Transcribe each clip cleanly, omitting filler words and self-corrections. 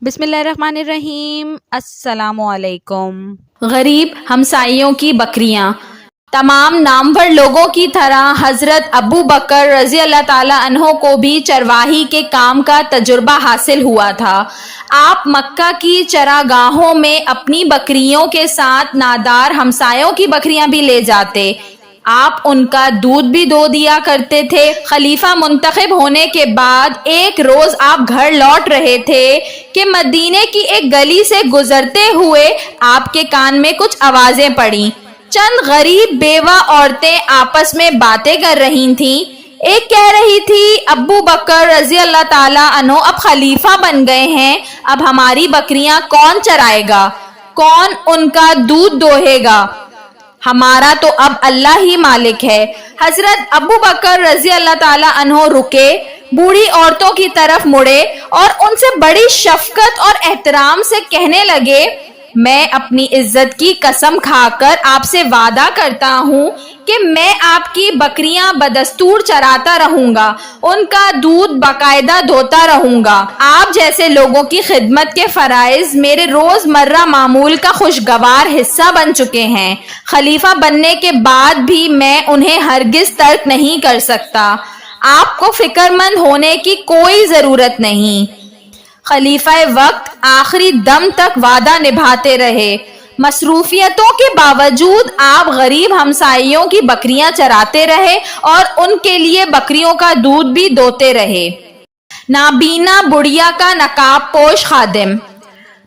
بسم اللہ الرحمن الرحیم۔ السلام علیکم۔ غریب ہمسائیوں کی بکریاں۔ تمام نامور لوگوں کی طرح حضرت ابو بکر رضی اللہ تعالی عنہ کو بھی چرواہی کے کام کا تجربہ حاصل ہوا تھا۔ آپ مکہ کی چراگاہوں میں اپنی بکریوں کے ساتھ نادار ہمسایوں کی بکریاں بھی لے جاتے۔ آپ ان کا دودھ بھی دو دیا کرتے تھے۔ خلیفہ منتخب ہونے کے بعد ایک روز آپ گھر لوٹ رہے تھے کہ مدینے کی ایک گلی سے گزرتے ہوئے آپ کے کان میں کچھ آوازیں پڑیں۔ چند غریب بیوہ عورتیں آپس میں باتیں کر رہی تھیں۔ ایک کہہ رہی تھی، ابو بکر رضی اللہ تعالی عنہ اب خلیفہ بن گئے ہیں، اب ہماری بکریاں کون چرائے گا، کون ان کا دودھ دوہے گا، ہمارا تو اب اللہ ہی مالک ہے۔ حضرت ابو بکر رضی اللہ تعالی عنہ رکے، بوڑھی عورتوں کی طرف مڑے اور ان سے بڑی شفقت اور احترام سے کہنے لگے، میں اپنی عزت کی قسم کھا کر آپ سے وعدہ کرتا ہوں کہ میں آپ کی بکریاں بدستور چراتا رہوں گا، ان کا دودھ باقاعدہ دھوتا رہوں گا۔ آپ جیسے لوگوں کی خدمت کے فرائض میرے روزمرہ معمول کا خوشگوار حصہ بن چکے ہیں۔ خلیفہ بننے کے بعد بھی میں انہیں ہرگز ترک نہیں کر سکتا۔ آپ کو فکر مند ہونے کی کوئی ضرورت نہیں۔ خلیفہ وقت آخری دم تک وعدہ نبھاتے رہے۔ مصروفیتوں کے باوجود آپ غریب ہمسائیوں کی بکریاں چراتے رہے اور ان کے لیے بکریوں کا دودھ بھی دوتے رہے۔ نابینا بڑھیا کا نقاب پوش خادم۔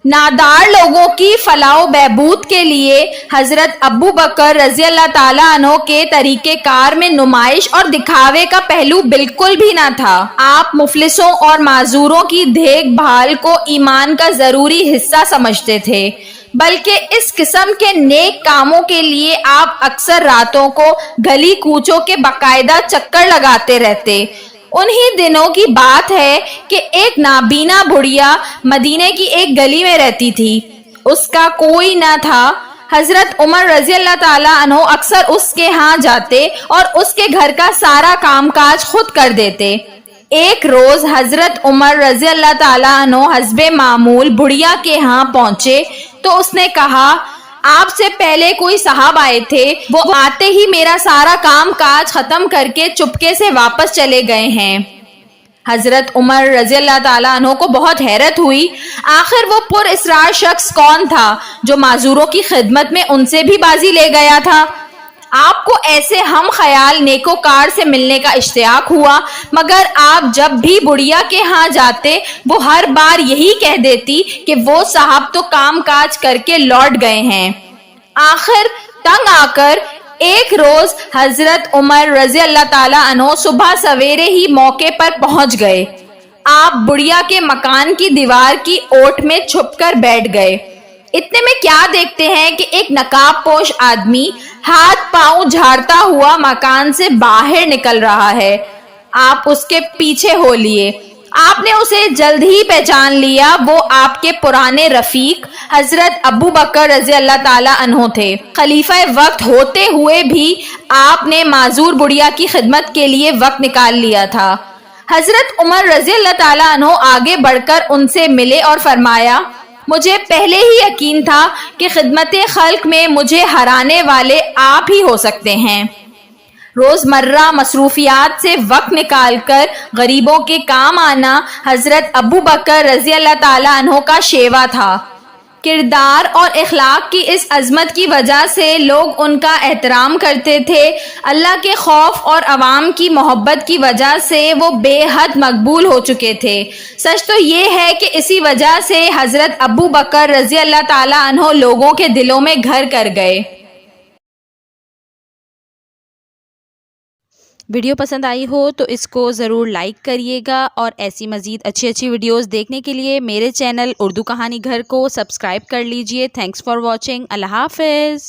نادار لوگوں کی فلاح و بہبود کے لیے حضرت ابو بکر رضی اللہ تعالیٰ عنہ کے طریقہ کار میں نمائش اور دکھاوے کا پہلو بالکل بھی نہ تھا۔ آپ مفلسوں اور معذوروں کی دیکھ بھال کو ایمان کا ضروری حصہ سمجھتے تھے، بلکہ اس قسم کے نیک کاموں کے لیے آپ اکثر راتوں کو گلی کوچوں کے باقاعدہ چکر لگاتے رہتے۔ انہی دنوں کی بات ہے کہ ایک نابینا بڑھیا مدینے کی ایک گلی میں رہتی تھی۔ اس کا کوئی نہ تھا۔ حضرت عمر رضی اللہ تعالیٰ عنہ اکثر اس کے ہاں جاتے اور اس کے گھر کا سارا کام کاج خود کر دیتے۔ ایک روز حضرت عمر رضی اللہ تعالیٰ عنہ حسب معمول بڑھیا کے ہاں پہنچے تو اس نے کہا، آپ سے پہلے کوئی صاحب آئے تھے، وہ آتے ہی میرا سارا کام کاج ختم کر کے چپکے سے واپس چلے گئے ہیں۔ حضرت عمر رضی اللہ تعالیٰ عنہ کو بہت حیرت ہوئی، آخر وہ پر اسرار شخص کون تھا جو معذوروں کی خدمت میں ان سے بھی بازی لے گیا تھا؟ آپ کو ایسے ہم خیال نیکوکار سے ملنے کا اشتیاق ہوا، مگر آپ جب بھی بڑھیا کے ہاں جاتے وہ ہر بار یہی کہہ دیتی کہ وہ صاحب تو کام کاج کر کے لوٹ گئے ہیں۔ آخر تنگ آ کر ایک روز حضرت عمر رضی اللہ تعالیٰ عنہ صبح سویرے ہی موقع پر پہنچ گئے۔ آپ بڑھیا کے مکان کی دیوار کی اوٹ میں چھپ کر بیٹھ گئے۔ اتنے میں کیا دیکھتے ہیں کہ ایک نقاب پوش آدمی ہاتھ پاؤں جھاڑتا ہوا مکان سے باہر نکل رہا ہے۔ آپ اس کے پیچھے ہو لیے۔ آپ نے اسے جلد ہی پہچان لیا، وہ آپ کے پرانے رفیق حضرت ابو بکر رضی اللہ تعالیٰ عنہ تھے۔ خلیفہ وقت ہوتے ہوئے بھی آپ نے معذور بڑھیا کی خدمت کے لیے وقت نکال لیا تھا۔ حضرت عمر رضی اللہ تعالیٰ عنہ آگے بڑھ کر ان سے ملے اور فرمایا، مجھے پہلے ہی یقین تھا کہ خدمت خلق میں مجھے ہرانے والے آپ ہی ہو سکتے ہیں۔ روزمرہ مصروفیات سے وقت نکال کر غریبوں کے کام آنا حضرت ابو بکر رضی اللہ تعالیٰ عنہ کا شیوا تھا۔ کردار اور اخلاق کی اس عظمت کی وجہ سے لوگ ان کا احترام کرتے تھے۔ اللہ کے خوف اور عوام کی محبت کی وجہ سے وہ بے حد مقبول ہو چکے تھے۔ سچ تو یہ ہے کہ اسی وجہ سے حضرت ابو بکر رضی اللہ تعالیٰ عنہ لوگوں کے دلوں میں گھر کر گئے۔ ویڈیو پسند آئی ہو تو اس کو ضرور لائک کریے گا، اور ایسی مزید اچھی ویڈیوز دیکھنے کے لیے میرے چینل اردو کہانی گھر کو سبسکرائب کر لیجئے۔ Thanks for watching. اللہ حافظ۔